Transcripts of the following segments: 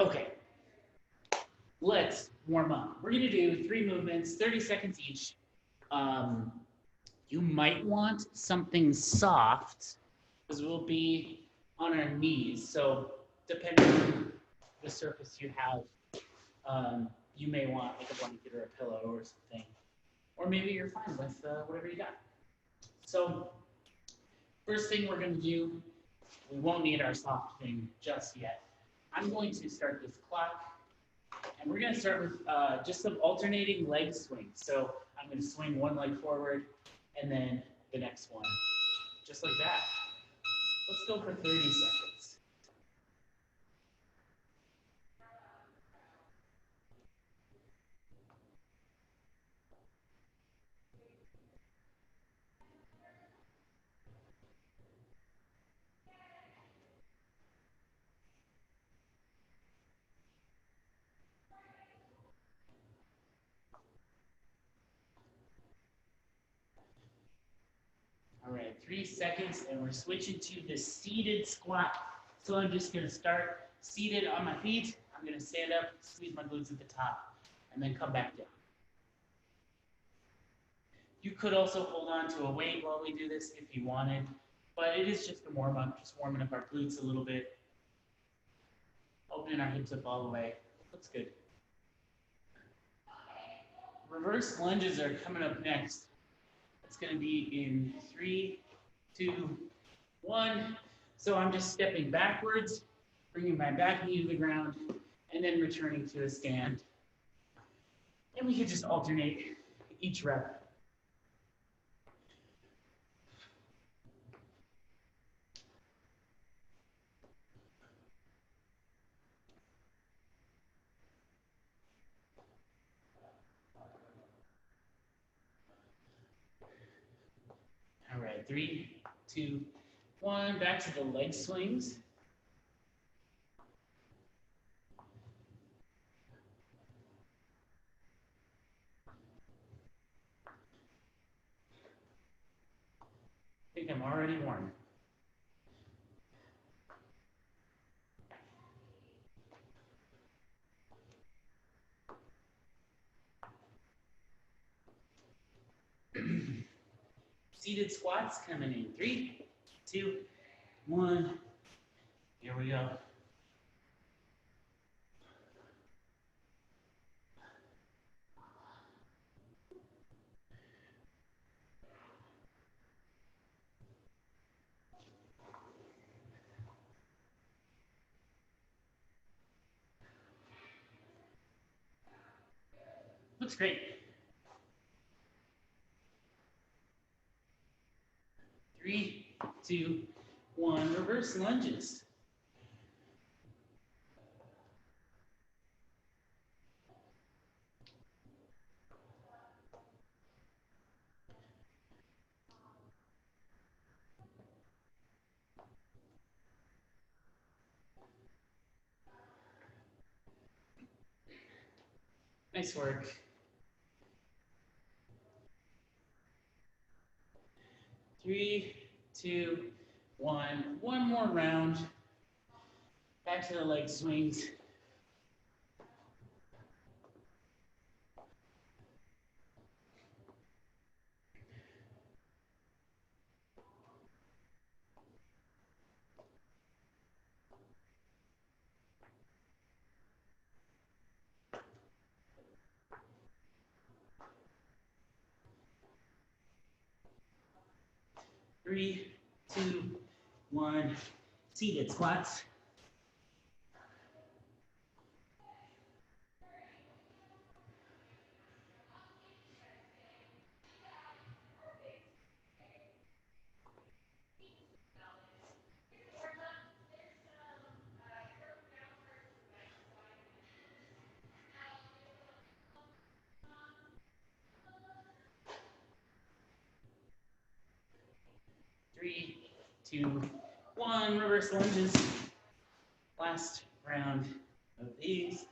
Okay, let's warm up. We're gonna do 3 movements, 30 seconds each. You might want something soft because we'll be on our knees. So depending on the surface you have, you may want like a blanket or a pillow or something. Or maybe you're fine with whatever you got. So first thing we're going to do, we won't need our soft thing just yet. I'm going to start this clock, and we're going to start with just some alternating leg swings. So I'm going to swing one leg forward, and then the next one, just like that. Let's go for 30 seconds. All right, 3 seconds, and we're switching to the seated squat. So I'm just going to start seated on my feet. I'm going to stand up, squeeze my glutes at the top, and then come back down. You could also hold on to a weight while we do this if you wanted, but it is just a warm-up, just warming up our glutes a little bit, opening our hips up all the way. Looks good. Reverse lunges are coming up next. It's going to be in 3, 2, 1. So I'm just stepping backwards, bringing my back knee to the ground, and then returning to a stand. And we could just alternate each rep. All right, 3, 2, 1. Back to the leg swings. I think I'm already warm. Seated squats coming in 3, 2, 1. Here we go. Looks great. 3, 2, 1. Reverse lunges. Nice work. 3, 2, 1. One more round. Back to the leg swings. Three, two, one. Seated squats. Three, two, one. Reverse lunges. Last round of these.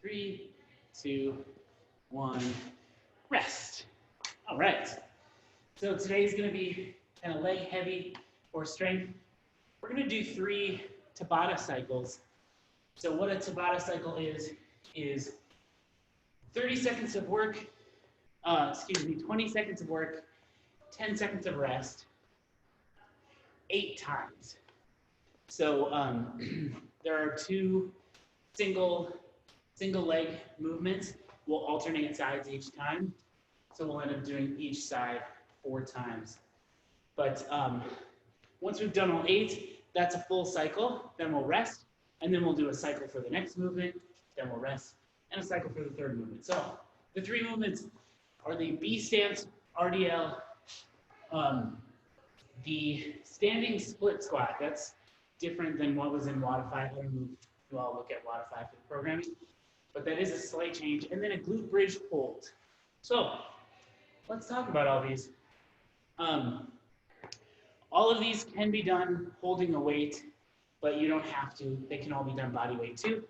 3, 2, 1, rest. All right. So today is going to be kind of leg heavy or strength. We're going to do 3 Tabata cycles. So what a Tabata cycle is 30 seconds of work, 20 seconds of work, 10 seconds of rest, 8 times. So there are 2 single leg movements. We'll alternate sides each time. So we'll end up doing each side 4 times. But once we've done all 8, that's a full cycle. Then we'll rest, and then we'll do a cycle for the next movement. Then we'll rest, and a cycle for the third movement. So the 3 movements are the B stance, RDL, the standing split squat. That's different than what was in Wadify. I don't know if you all look at Wadify for the programming, but that is a slight change. And then a glute bridge hold. So let's talk about all these. All of these can be done holding a weight, but you don't have to. They can all be done body weight too.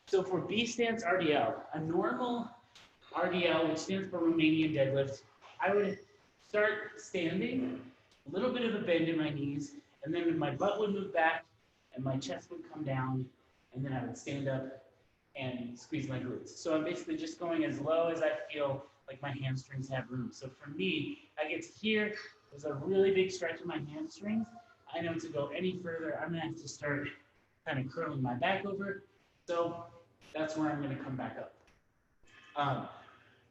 So for B stance RDL, a normal RDL, which stands for Romanian deadlift, I would start standing, a little bit of a bend in my knees, and then my butt would move back and my chest would come down, and then I would stand up and squeeze my glutes. So I'm basically just going as low as I feel like my hamstrings have room. So for me, I get to here, there's a really big stretch in my hamstrings. I know to go any further, I'm gonna have to start kind of curling my back over. So that's where I'm gonna come back up.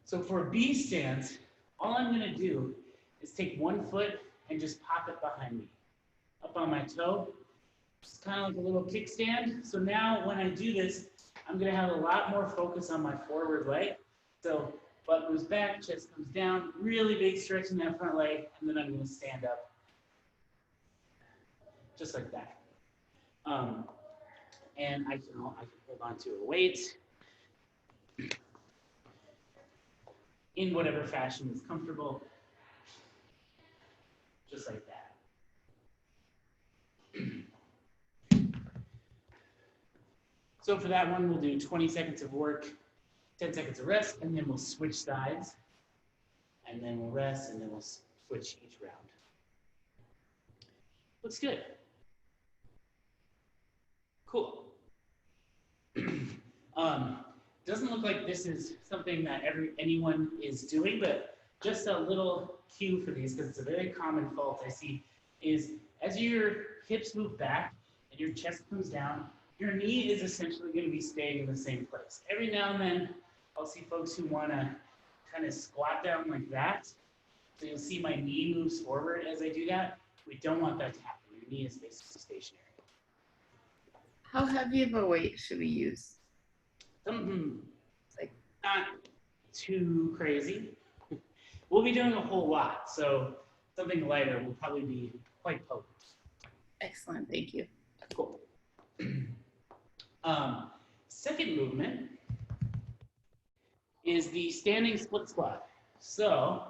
So for a B stance, all I'm gonna do is take one foot and just pop it behind me, up on my toe. It's kind of like a little kickstand. So now when I do this, I'm gonna have a lot more focus on my forward leg. So butt moves back, chest comes down, really big stretch in that front leg, and then I'm gonna stand up, just like that. And I can hold on to a weight in whatever fashion is comfortable, just like that. So for that one, we'll do 20 seconds of work, 10 seconds of rest, and then we'll switch sides, and then we'll rest, and then we'll switch each round. Looks good. Cool. Doesn't look like this is something that anyone is doing, but just a little cue for these, because it's a very common fault I see, is as your hips move back and your chest comes down, your knee is essentially going to be staying in the same place. Every now and then, I'll see folks who want to kind of squat down like that. So you'll see my knee moves forward as I do that. We don't want that to happen. Your knee is basically stationary. How heavy of a weight should we use? Something like not too crazy. We'll be doing a whole lot, so something lighter will probably be quite potent. Excellent, thank you. Cool. Second movement is the standing split squat. So,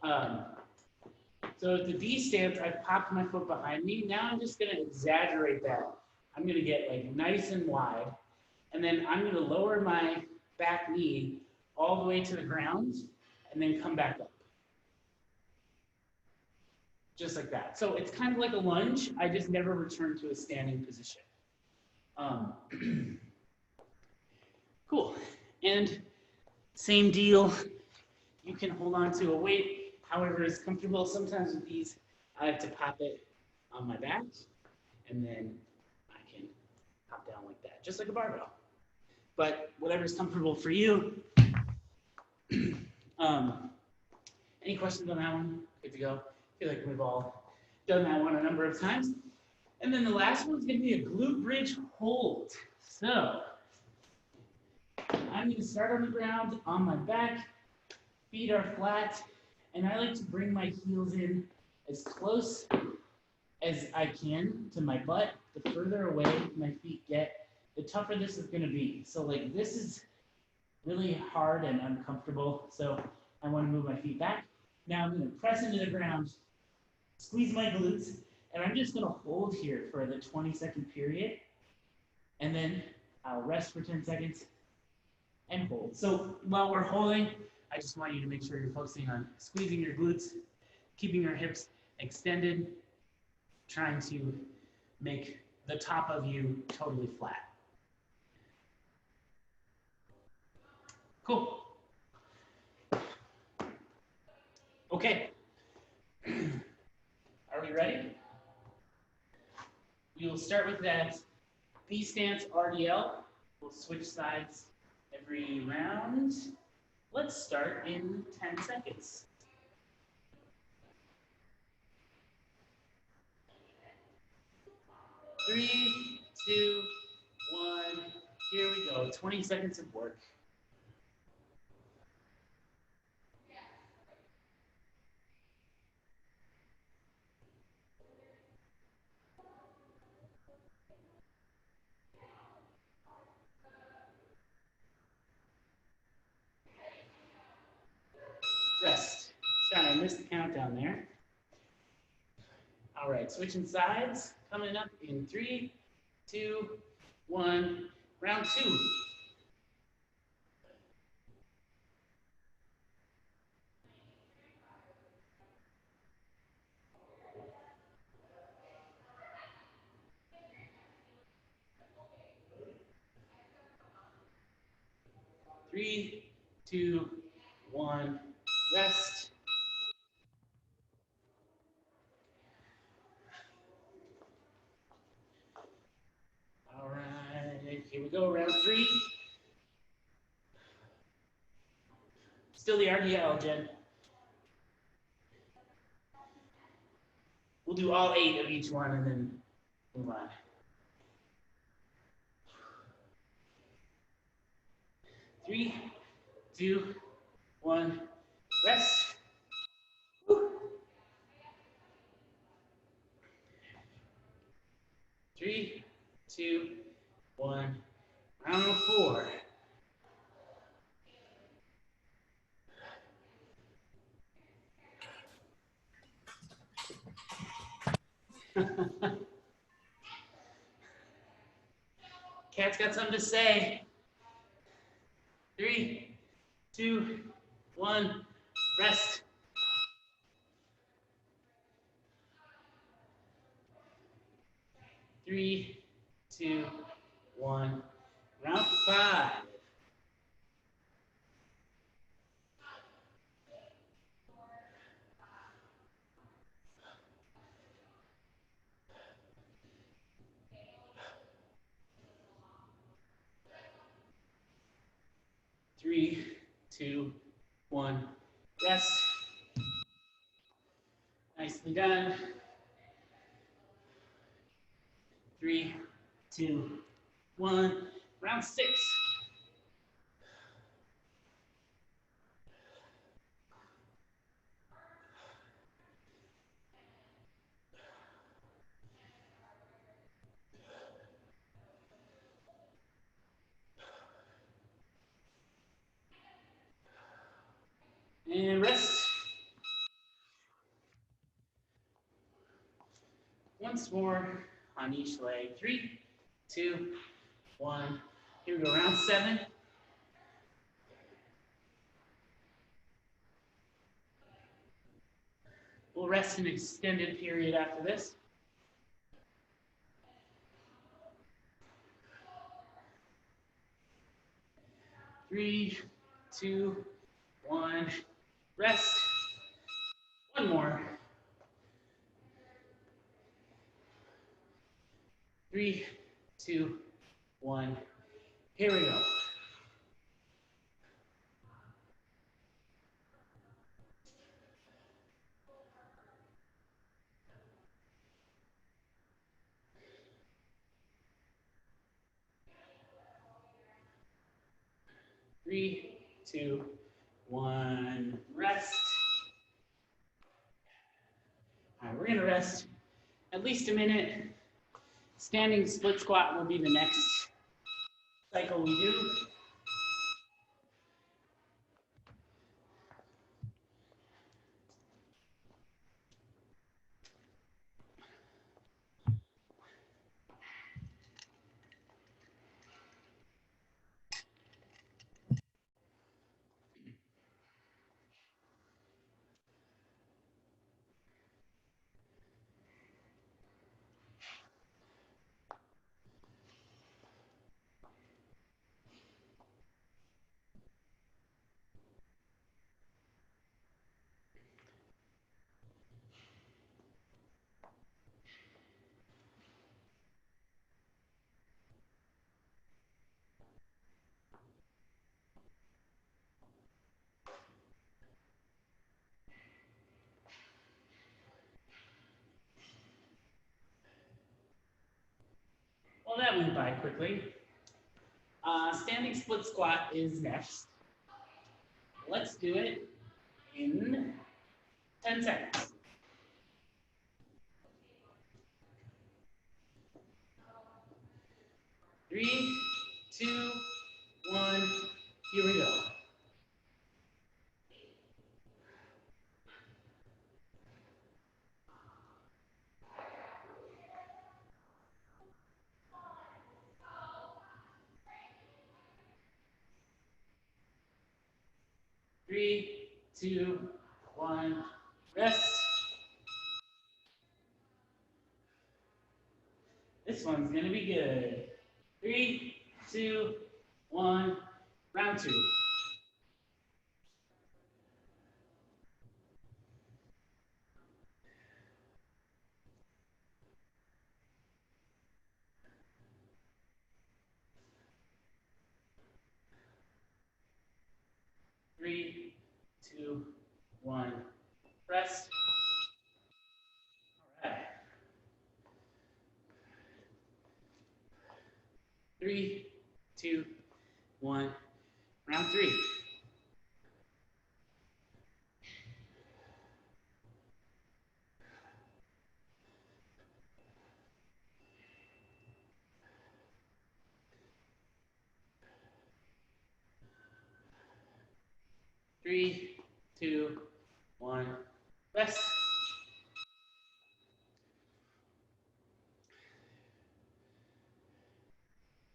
so at the D stance, I've popped my foot behind me. Now I'm just gonna exaggerate that. I'm gonna get like nice and wide, and then I'm gonna lower my back knee all the way to the ground, and then come back up. Just like that. So it's kind of like a lunge. I just never return to a standing position. Cool. And same deal. You can hold on to a weight however is comfortable. Sometimes with these, I have to pop it on my back, and then I can hop down like that, just like a barbell. But whatever's comfortable for you. Any questions on that one? Good to go. I feel like we've all done that one a number of times. And then the last one's going to be a glute bridge hold. So I'm going to start on the ground on my back. Feet are flat. And I like to bring my heels in as close as I can to my butt. The further away my feet get, the tougher this is going to be. So like this is really hard and uncomfortable. So I want to move my feet back. Now I'm going to press into the ground, squeeze my glutes, and I'm just going to hold here for the 20-second period. And then I'll rest for 10 seconds, and hold. So while we're holding, I just want you to make sure you're focusing on squeezing your glutes, keeping your hips extended, trying to make the top of you totally flat. Cool. Okay. Are we ready? We will start with that B stance RDL. We'll switch sides every round. Let's start in 10 seconds. 3, 2, 1. Here we go. 20 seconds of work. Rest. Sorry, I missed the countdown there. All right, switching sides. Coming up in 3, 2, 1. Round 2. 3, 2, 1. Rest. All right, here we go. Round 3. Still the RDL, Jen. We'll do all 8 of each one and then move on. 3, 2, 1. Rest. Woo. 3, 2, 1. Round 4. Cat's got something to say. 3, 2, 1. Rest. 3, 2, 1. Round 5. Three, 2, 1. Rest. Nicely done. 3, 2, 1. Round 6. 'And rest. Once more on each leg. 3, 2, 1. Here we go. Round 7. We'll rest an extended period after this. 3, 2, 1. Rest. One more. 3, 2, 1. Here we go. Three, 2, 1. Rest. All right, we're going to rest at least a minute. Standing split squat will be the next cycle we do. That went by quickly. Standing split squat is next. Let's do it in 10 seconds. 3, 2, 1, here we go. 3, 2, 1, rest. This one's gonna be good. 3, 2, 1, round 2. 3, 2, 1, rest. All right. 3, 2, 1, round 3. 3, 2, 1, rest.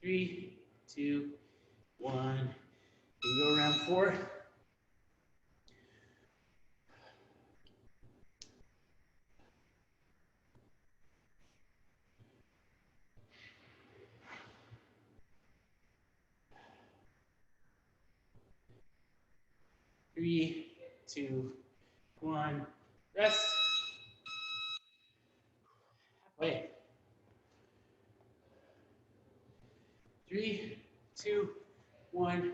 3, 2, 1. Here we go, round 4. 3, 2, 1, rest. Halfway. 3, 2, 1. Here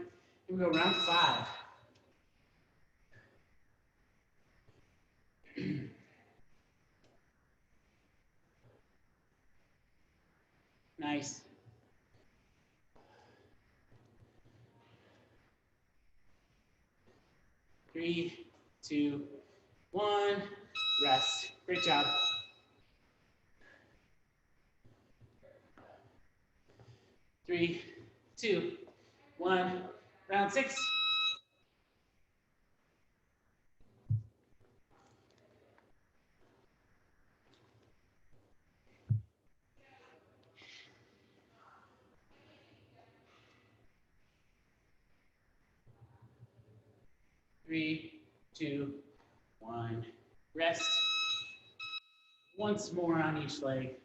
we go, round 5. Nice. 3, 2, 1. Rest. Great job. 3, 2, 1. Round 6. 3, 2, 1. Rest. Once more on each leg.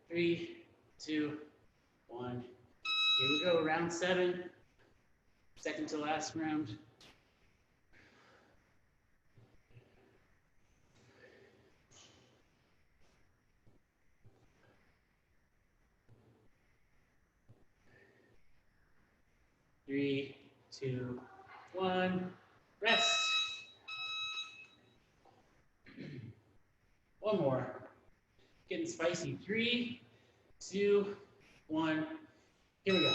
3, 2, 1. Here we go, round 7. Second to last round. 3, 2, 1. Rest. One more. Getting spicy. 3, 2, 1. Here we go.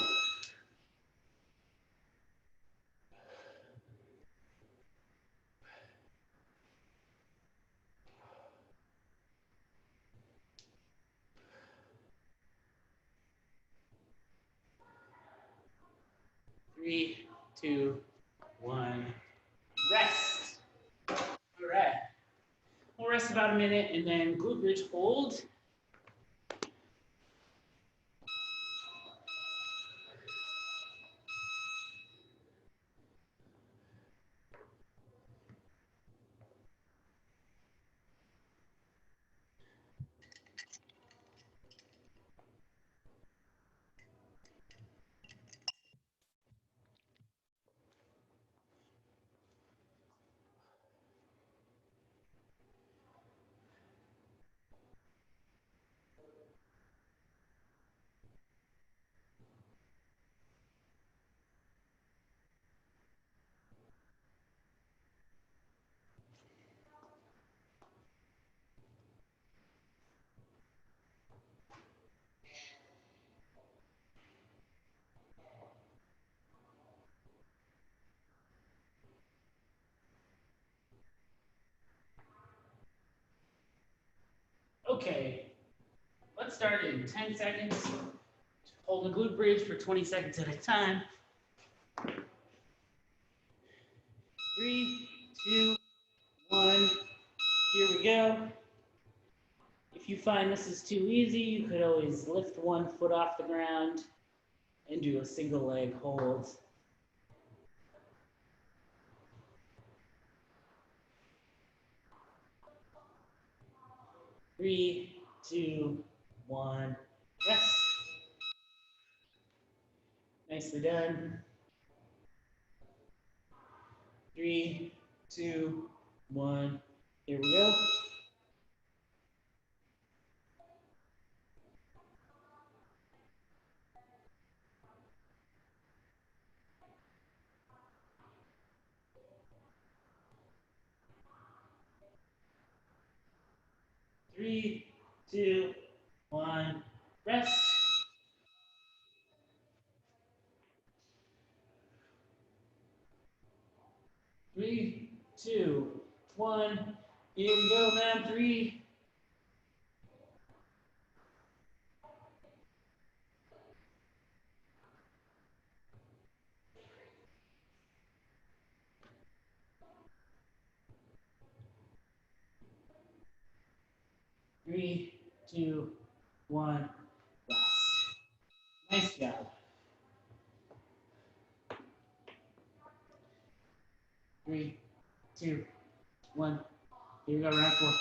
3, 2, 1. Rest. All right. We'll rest about a minute and then glute bridge hold. Okay, let's start in 10 seconds. Hold the glute bridge for 20 seconds at a time. 3, 2, 1. Here we go. If you find this is too easy, you could always lift one foot off the ground and do a single leg hold. 3, 2, 1. Rest. Nicely done. 3, 2, 1. Here we go. 3, 2, 1. Rest. 3, 2, 1. Here we go, round 3. 3, 2, 1. Rest. Nice job. 3, 2, 1. Here we go, round 4.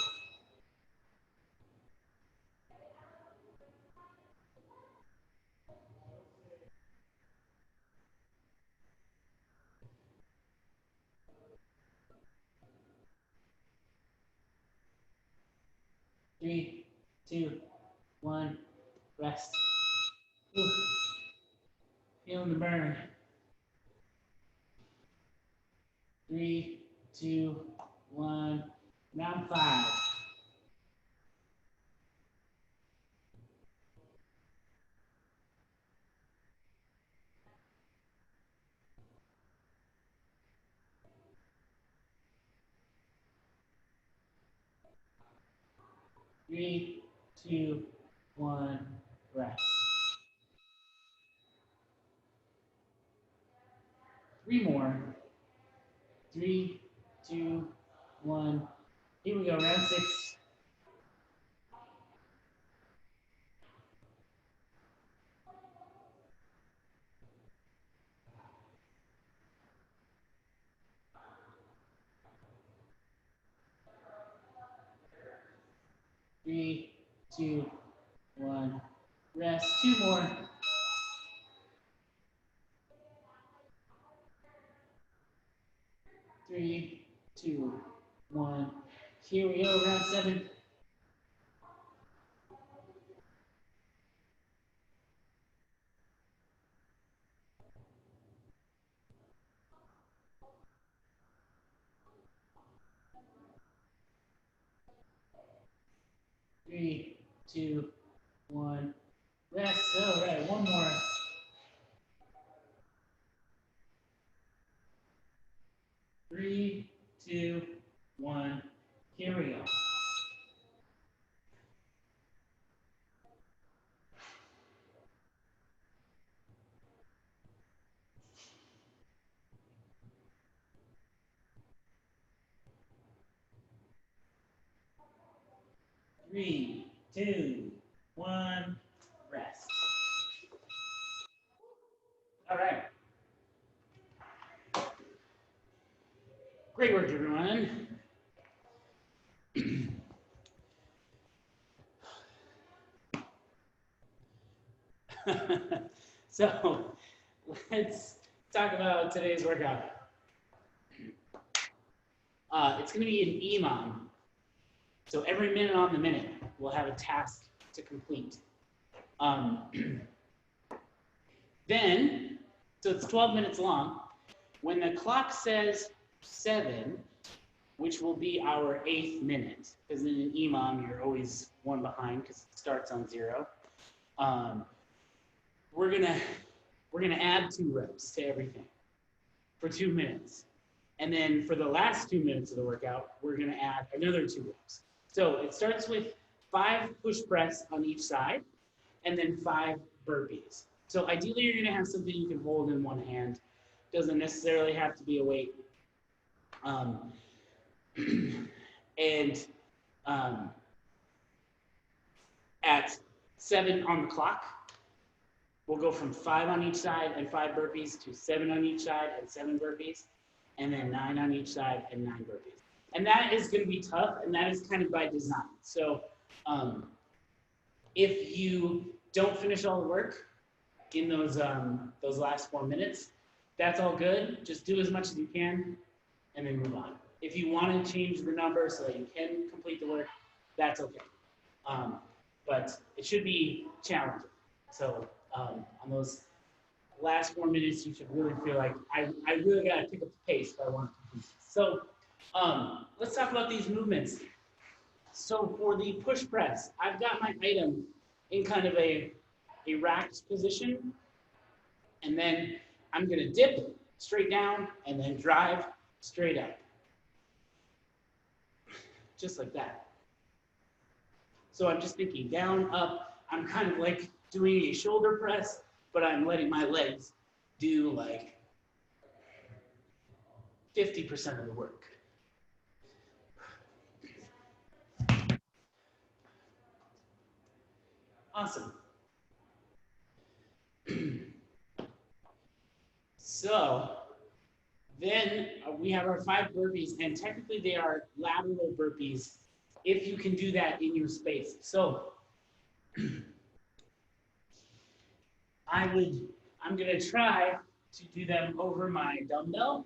3, 2, 1. Rest. Ooh. Feeling the burn. 3, 2, 1. Round 5. 3, 2, 1. Rest. 3 more. 3, 2, 1. Here we go, round 6. 3, 2, 1. Rest. 2 more. 3, 2, 1. Here we go, round 7. 3, 2, 1. Rest. All right, one more. 3, 2, 1. Here we go. Three, two, one. Rest. All right. Great work, everyone. So let's talk about today's workout. It's going to be an EMOM. So every minute on the minute, we'll have a task to complete. Then, so it's 12 minutes long. When the clock says 7, which will be our 8th minute, because in an EMOM, you're always one behind because it starts on 0. We're gonna add 2 reps to everything for 2 minutes. And then for the last 2 minutes of the workout, we're gonna add another 2 reps. So it starts with 5 push press on each side, and then 5 burpees. So ideally, you're going to have something you can hold in one hand. Doesn't necessarily have to be a weight. And at 7 on the clock, we'll go from 5 on each side and 5 burpees to 7 on each side and 7 burpees, and then 9 on each side and 9 burpees. And that is going to be tough, and that is kind of by design. So if you don't finish all the work in those last 4 minutes, that's all good. Just do as much as you can, and then move on. If you want to change the number so that you can complete the work, that's okay. But it should be challenging. So on those last 4 minutes, you should really feel like I really got to pick up the pace if I want to complete this. So let's talk about these movements. So for the push press, I've got my item in kind of a racked position, and then I'm going to dip straight down and then drive straight up. Just like that. So I'm just thinking down, up. I'm kind of like doing a shoulder press, but I'm letting my legs do like 50% of the work. Awesome. So then we have our 5 burpees, and technically they are lateral burpees if you can do that in your space. So I'm going to try to do them over my dumbbell,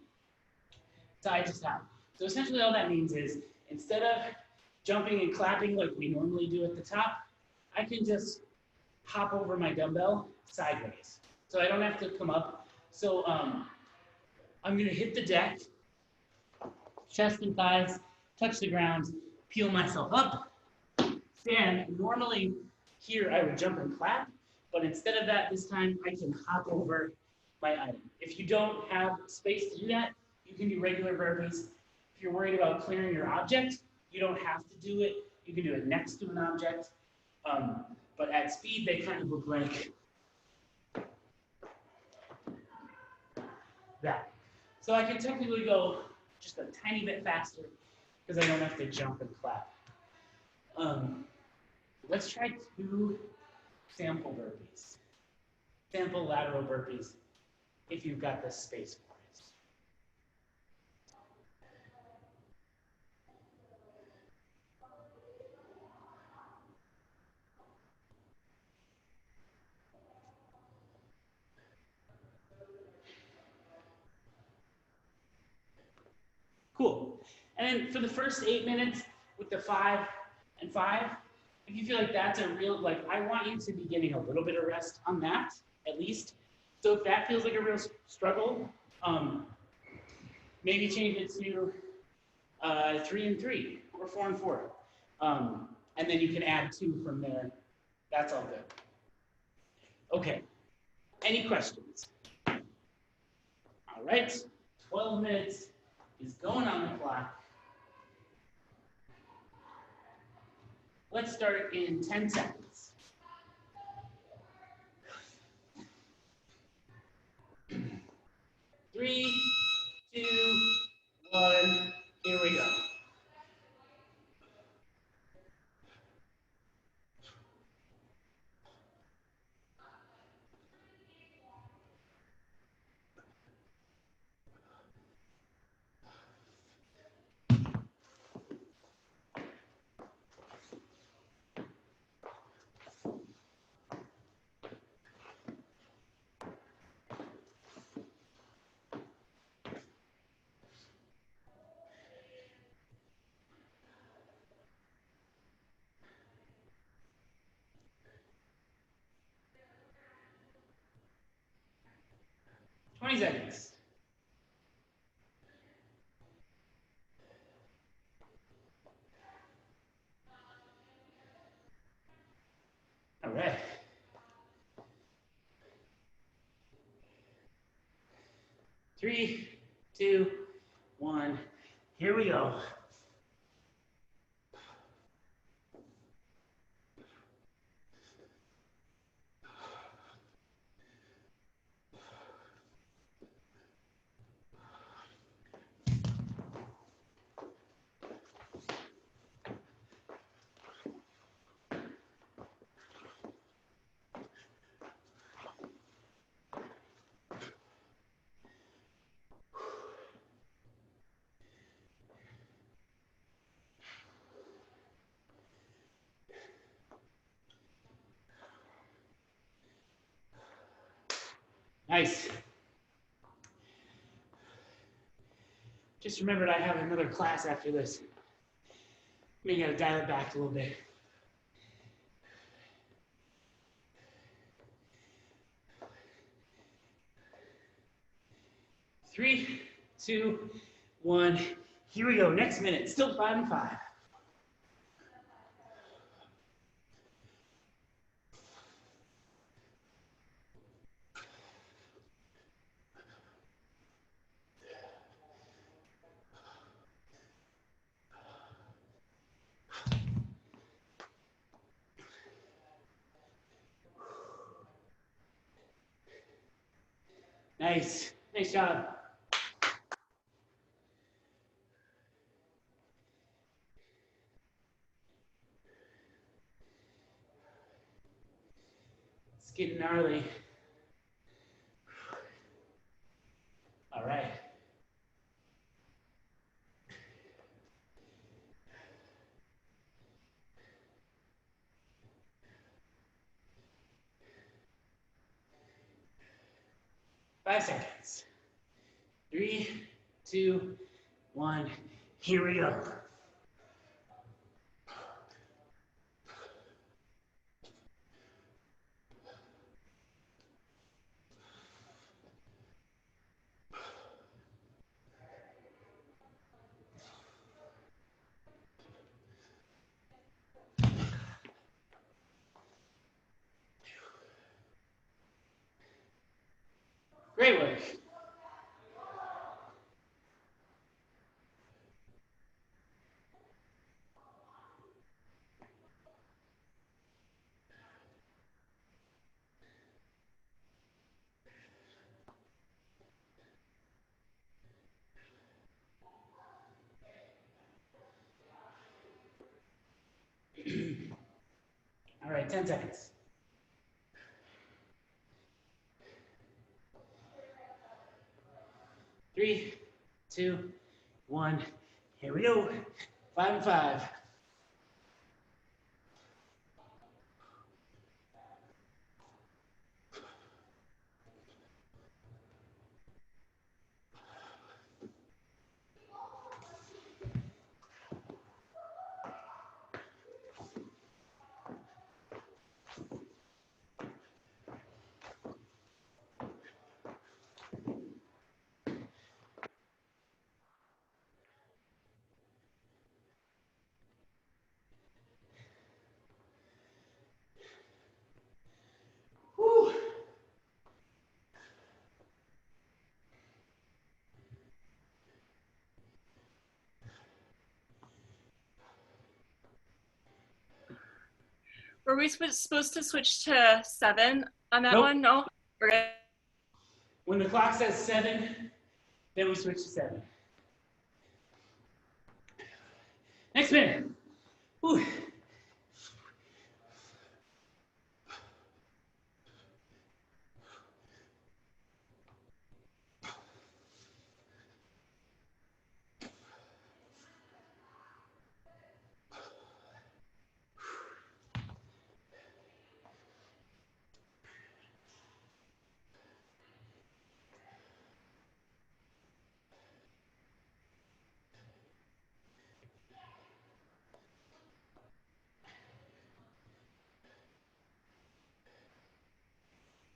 side to side. So essentially all that means is instead of jumping and clapping like we normally do at the top, I can just hop over my dumbbell sideways. So I don't have to come up. So I'm going to hit the deck, chest and thighs, touch the ground, peel myself up, stand. Normally here I would jump and clap, but instead of that this time I can hop over my item. If you don't have space to do that, you can do regular burpees. If you're worried about clearing your object, you don't have to do it. You can do it next to an object. But at speed, they kind of look like that. So I can technically go just a tiny bit faster because I don't have to jump and clap. Let's try 2 sample burpees. Sample lateral burpees if you've got the space for it. Cool. And then for the first 8 minutes with the 5 and 5, if you feel like that's a real, like I want you to be getting a little bit of rest on that, at least. So if that feels like a real struggle, maybe change it to 3 and 3 or 4 and 4. And then you can add 2 from there. That's all good. Okay. Any questions? All right. 12 minutes is going on the clock. Let's start in 10 seconds. 3, 2, 1, here we go. Twenty seconds. All right. 3, 2, 1, here we go. Nice. Just remembered I have another class after this. Maybe gotta dial it back a little bit. Three, two, one. Here we go. Next minute. Still 5 and 5. Nice. Nice job. It's getting gnarly. All right. Five seconds. 3, 2, 1. Here we go. Great work. All right, 10 seconds. 3, 2, 1. Here we go. 5 and 5. Whew. Were we supposed to switch to 7 on that Nope. one? No? We're good. When the clock says 7, then we switch to 7. Next minute. Whew.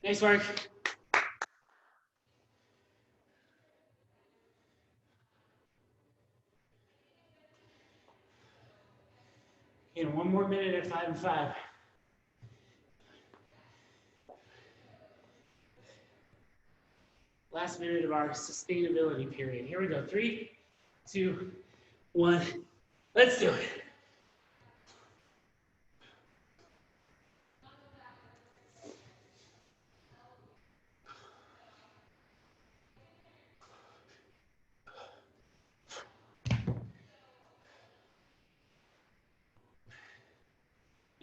Nice work. In 1 more minute at 5 and 5. Last minute of our sustainability period. Here we go. 3, 2, 1. Let's do it.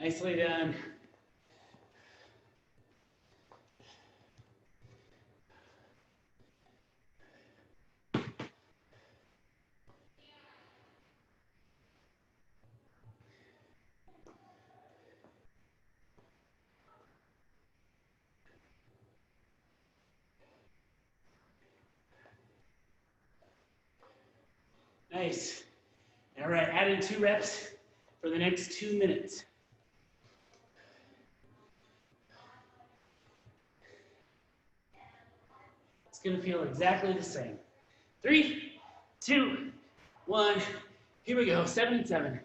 Nicely done. Nice. All right, add in 2 reps for the next 2 minutes. It's gonna feel exactly the same. 3, 2, 1. Here we go, 7 and 7.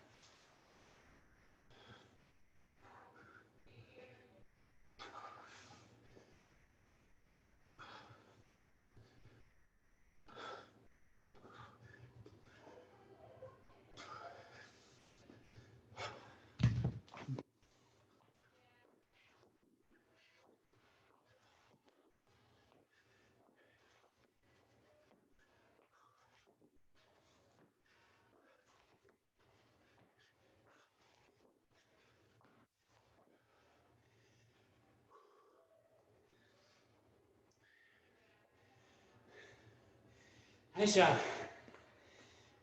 Nice job.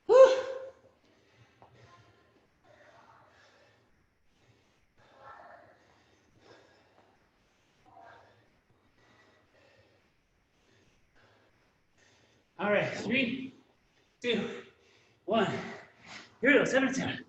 Whew. All right, 3, 2, 1. Here we go, 7 and 7.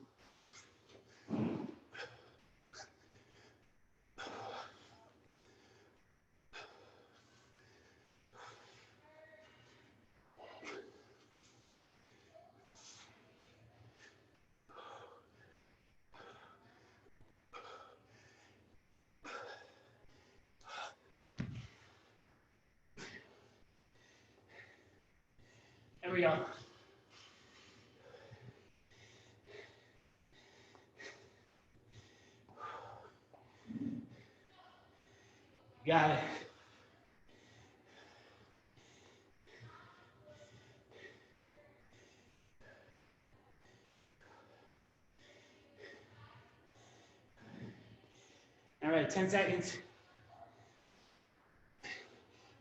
There we go. Got it. All right, 10 seconds.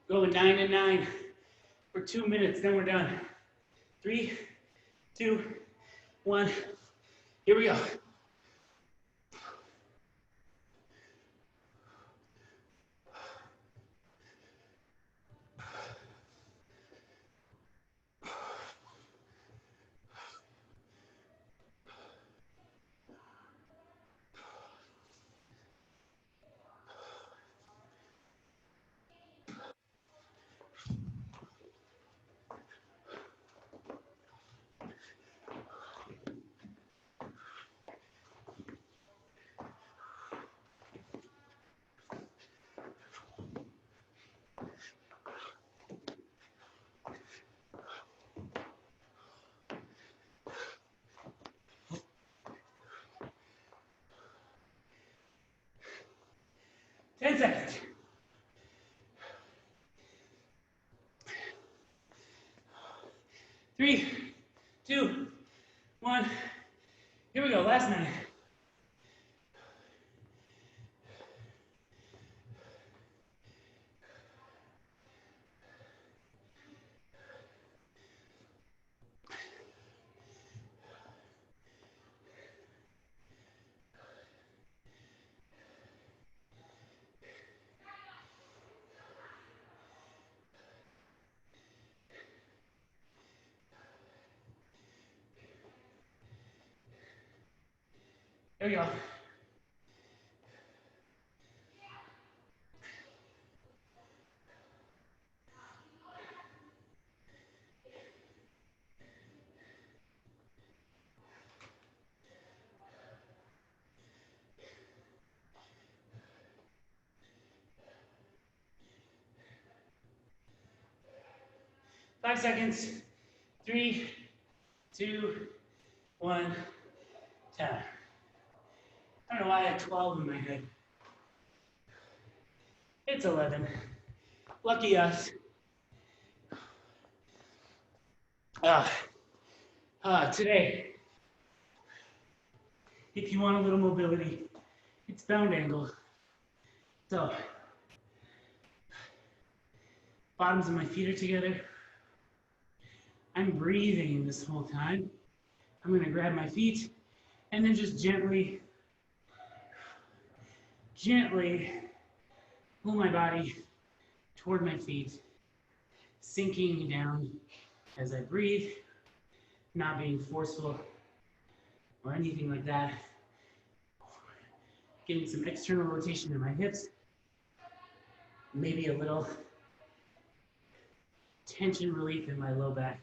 Going 9 and 9 for 2 minutes, then we're done. 3, 2, 1. Here we go. Ten seconds. 3, 2, 1. Here we go, last 9. There we go. Five seconds. 3, 2, 1, 10. I don't know why I had 12 in my head. It's 11. Lucky us. Today, if you want a little mobility, it's bound angle. So, bottoms of my feet are together. I'm breathing this whole time. I'm gonna grab my feet and then just gently pull my body toward my feet, sinking down as I breathe. not being forceful or anything like that. Getting some external rotation in my hips. Maybe a little tension relief in my low back.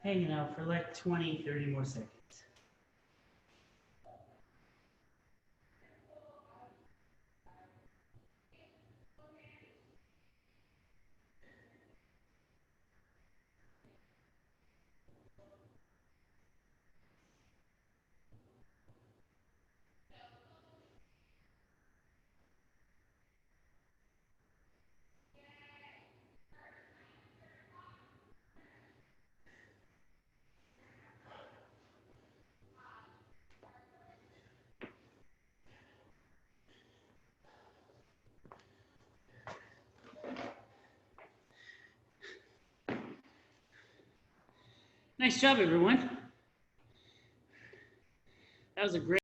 Hanging out for like 20, 30 more seconds. Nice job, everyone. That was a great